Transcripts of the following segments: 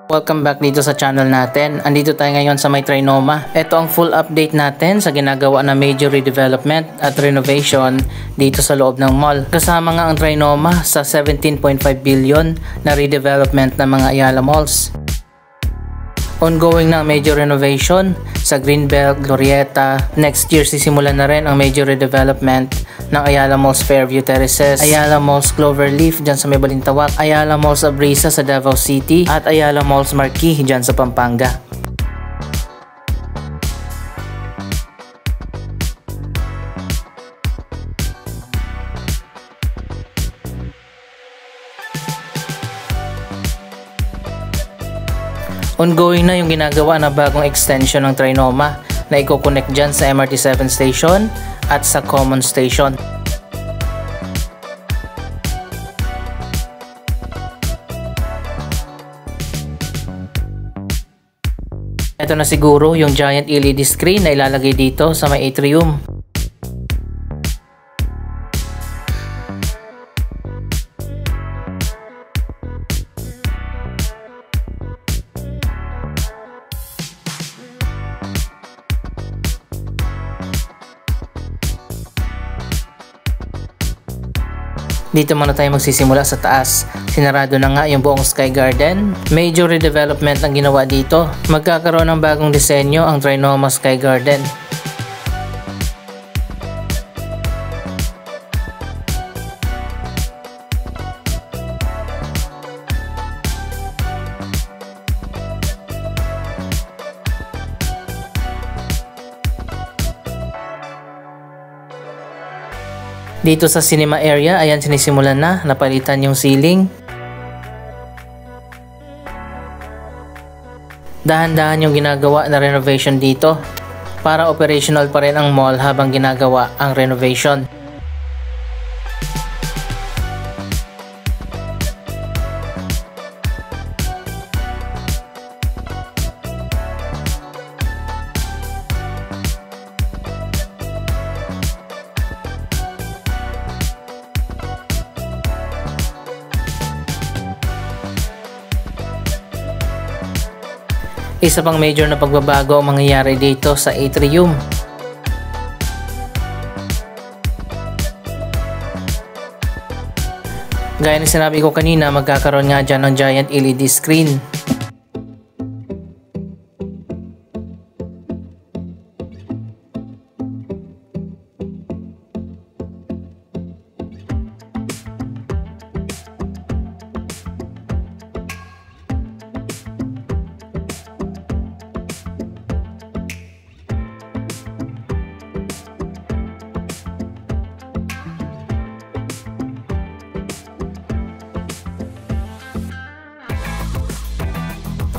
Welcome back dito sa channel natin. Andito tayo ngayon sa may Trinoma. Ito ang full update natin sa ginagawa na major redevelopment at renovation dito sa loob ng mall. Kasama nga ang Trinoma sa 17.5 billion na redevelopment ng mga Ayala Malls. Ongoing na ang major renovation sa Greenbelt, Glorieta. Next year sisimulan na rin ang major redevelopment ng Ayala Malls Fairview Terraces, Ayala Malls Cloverleaf dyan sa may Balintawak, Ayala Malls Abrisa sa Davao City at Ayala Malls Marquee dyan sa Pampanga. Ongoing na yung ginagawa na bagong extension ng Trinoma na i-connect dyan sa MRT 7 station at sa Common Station. Ito na siguro yung giant LED screen na ilalagay dito sa may atrium. Dito muna tayo magsisimula sa taas. Sinarado na nga yung buong Sky Garden. Major redevelopment ang ginawa dito. Magkakaroon ng bagong disenyo ang Trinoma Sky Garden. Dito sa cinema area, ayan sinisimulan na, napalitan yung ceiling. Dahan-dahan yung ginagawa na renovation dito para operational pa rin ang mall habang ginagawa ang renovation. Isa pang major na pagbabago ang mangyayari dito sa atrium. Gaya ng sinabi ko kanina, magkakaroon nga dyan ng giant LED screen.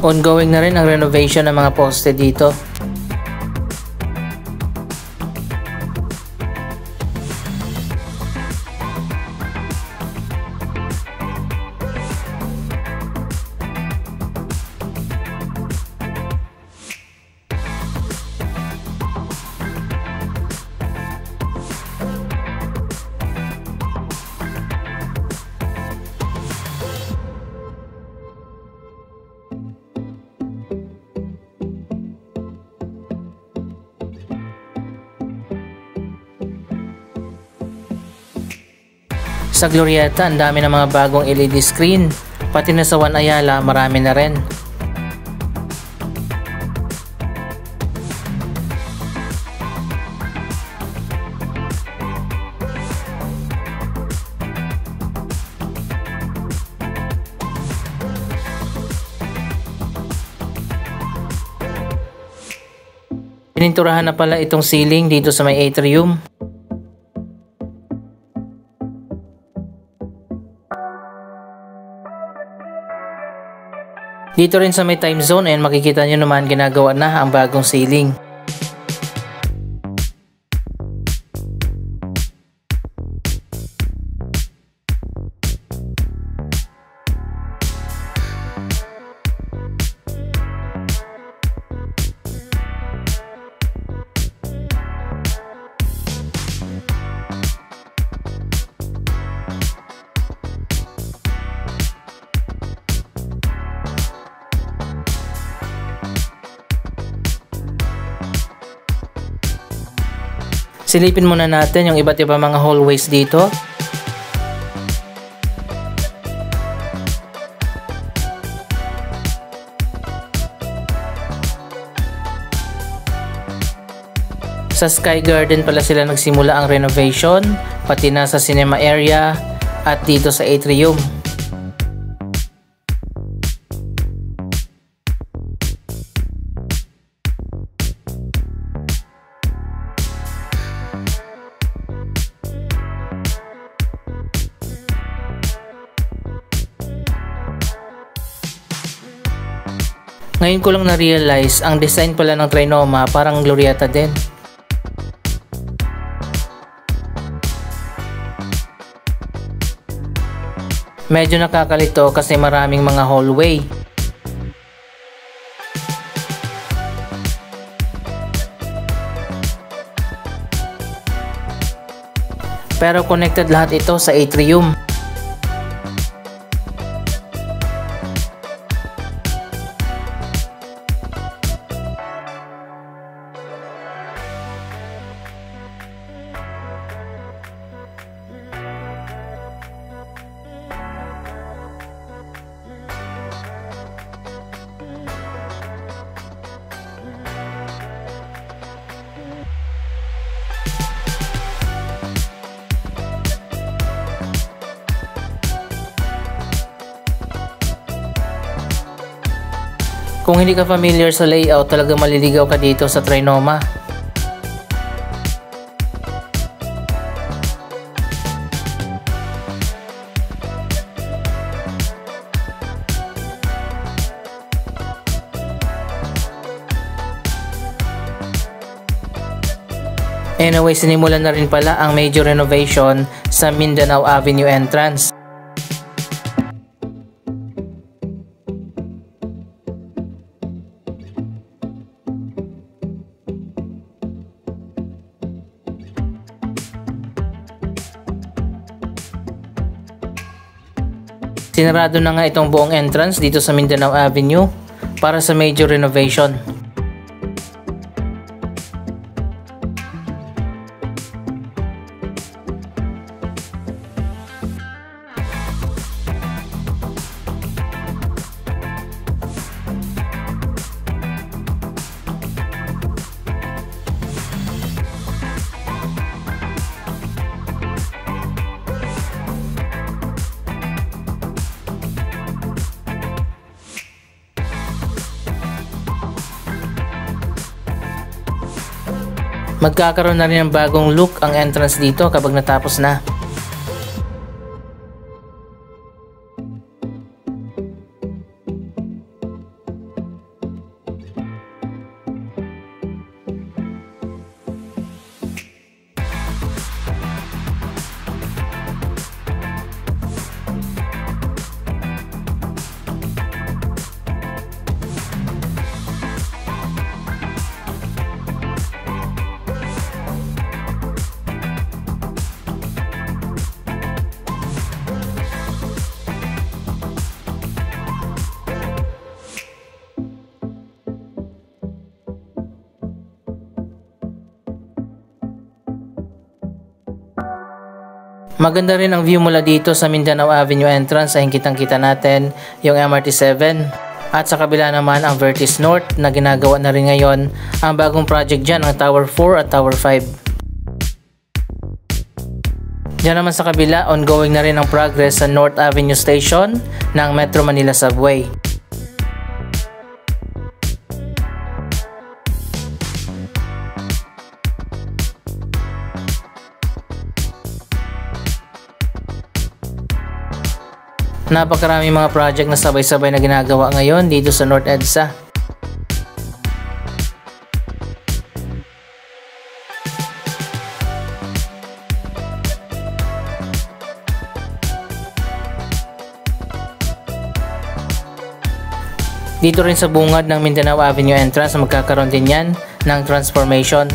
Ongoing na rin ang renovation ng mga poste dito. Sa Glorieta, ang dami ng mga bagong LED screen. Pati na sa One Ayala, marami na rin. Pininturahan na pala itong ceiling dito sa may atrium. Dito rin sa may time zone, ayan makikita nyo naman ginagawa na ang bagong ceiling. Silipin muna natin yung iba't ibang mga hallways dito. Sa Sky Garden pala sila nagsimula ang renovation, pati na sa cinema area at dito sa atrium. Ngayon ko lang na-realize, ang design pala ng Trinoma parang Glorieta din. Medyo nakakalito kasi maraming mga hallway. Pero connected lahat ito sa atrium. Kung hindi ka familiar sa layout, talaga maliligaw ka dito sa Trinoma. Anyway, sinimulan na rin pala ang major renovation sa Mindanao Avenue entrance. Sinarado na nga itong buong entrance dito sa Mindanao Avenue para sa major renovation. Magkakaroon na rin ng bagong look ang entrance dito kapag natapos na. Maganda rin ang view mula dito sa Mindanao Avenue entrance ay kitang-kita natin yung MRT7. At sa kabila naman ang Vertis North na ginagawa na rin ngayon ang bagong project dyan, ang Tower 4 at Tower 5. Diyan naman sa kabila, ongoing na rin ang progress sa North Avenue Station ng Metro Manila Subway. Napakaraming mga project na sabay-sabay na ginagawa ngayon dito sa North EDSA. Dito rin sa bungad ng Mindanao Avenue entrance magkakaroon din yan ng transformation.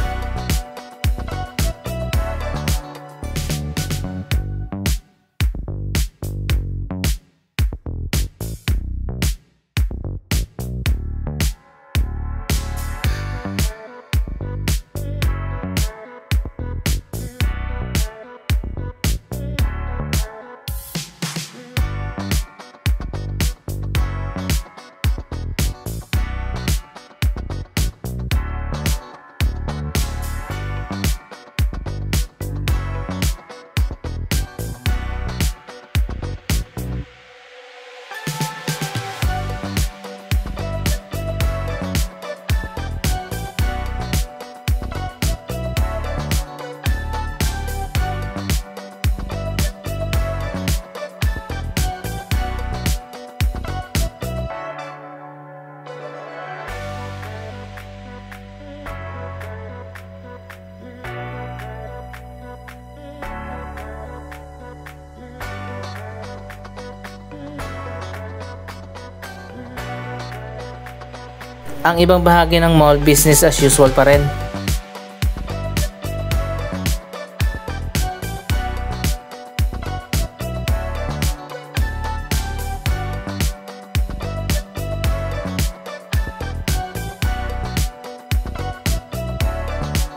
Ang ibang bahagi ng mall, business as usual pa rin.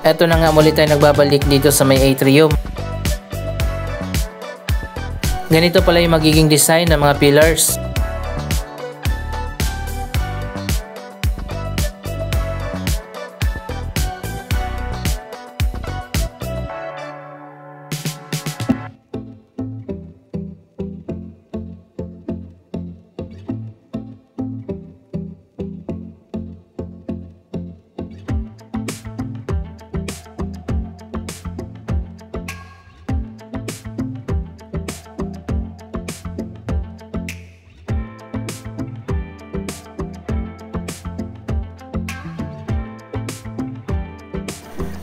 Eto na nga muli tayo nagbabalik dito sa may atrium. Ganito pala yung magiging design ng mga pillars.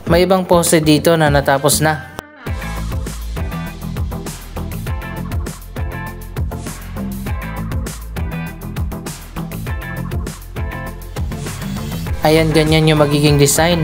May ibang pose dito na natapos na. Ayan, ganyan yung magiging design.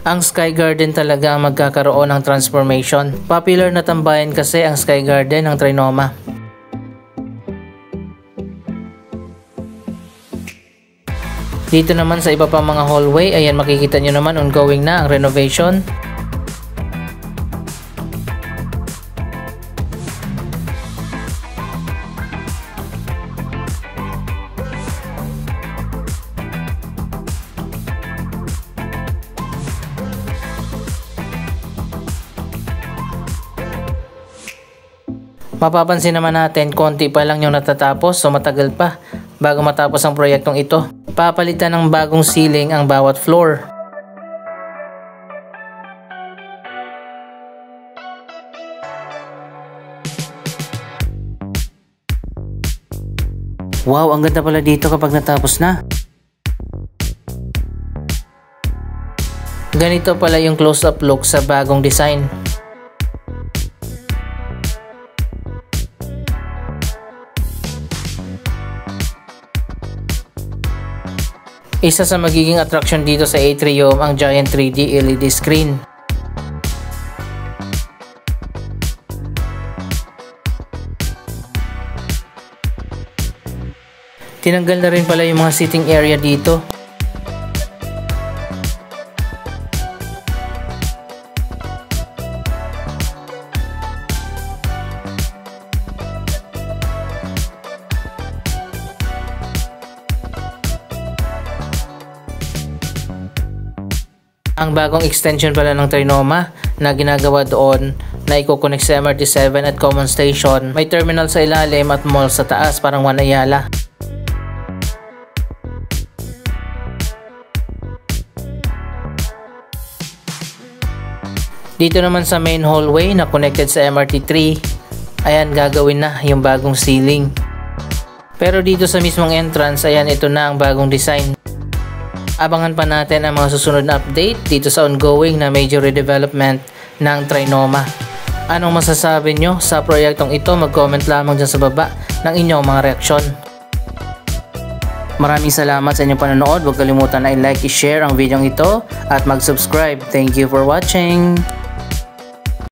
Ang Sky Garden talaga ang magkakaroon ng transformation. Popular na tambayan kasi ang Sky Garden ng Trinoma. Dito naman sa iba pang mga hallway, ayan makikita nyo naman ongoing na ang renovation. Mapapansin naman natin, konti pa lang yung natatapos, so matagal pa bago matapos ang proyektong ito. Papalitan ng bagong ceiling ang bawat floor. Wow, ang ganda pala dito kapag natapos na. Ganito pala yung close-up look sa bagong design. Isa sa magiging attraction dito sa atrium ang giant 3D LED screen. Tinanggal na rin pala yung mga sitting area dito. Ang bagong extension pala ng Trinoma na ginagawa doon na i-connect sa MRT7 at Common Station. May terminal sa ilalim at mall sa taas, parang One Ayala. Dito naman sa main hallway na connected sa MRT3, ayan gagawin na yung bagong ceiling. Pero dito sa mismong entrance, ayan ito na ang bagong design. Abangan pa natin ang mga susunod na update dito sa ongoing na major redevelopment ng Trinoma. Anong masasabi nyo sa proyektong ito? Mag-comment lamang dyan sa baba ng inyong mga reaksyon. Maraming salamat sa inyong panonood. Huwag kalimutan na i-like, i-share ang video ito at mag-subscribe. Thank you for watching!